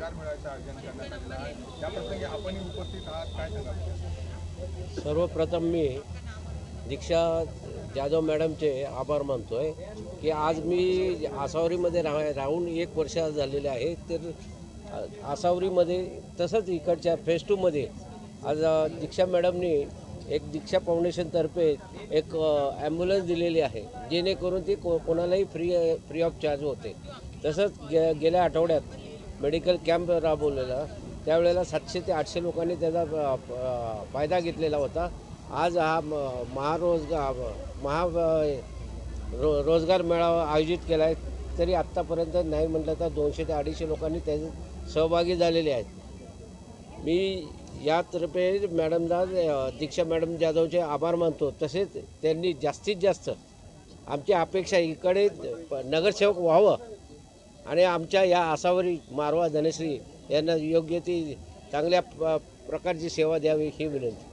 रोजगार मेळाव्याचं आयोजन करण्यात आलेलं आहे, या प्रसंगी आपण उपस्थित आहात, काय सांगाल? सर्वप्रथम मी दीक्षा जाधव मॅडमचे आभार मानतोय की आज मी आसावरीमध्ये राहून 1 वर्ष झालेले आहे. तर आसावरीमध्ये तसंच इकडच्या फेज 2मध्ये आज दीक्षा मॅडमनी एक दीक्षा फाउंडेशनतर्फे एक ॲम्ब्युलन्स दिलेली आहे, जेणेकरून ती कोणालाही फ्री ऑफ चार्ज होते. तसंच गेल्या आठवड्यात मेडिकल कॅम्प राबवलेला, त्यावेळेला 700 ते 800 लोकांनी त्याचा फायदा घेतलेला होता. आज हा रोजगार मेळावा आयोजित केला आहे. तरी आत्तापर्यंत नाही म्हटलं तर 200 ते 250 लोकांनी त्याच्यात सहभागी झालेले आहेत. मी यातर्फे मॅडमला दीक्षा मॅडम जाधवचे आभार मानतो. तसेच त्यांनी जास्तीत जास्त आमची अपेक्षा इकडे नगरसेवक व्हावं आणि आमच्या या आसावरी मारवा धनश्री यांना योग्य ती चांगल्या प्रकारची सेवा द्यावी ही विनंती.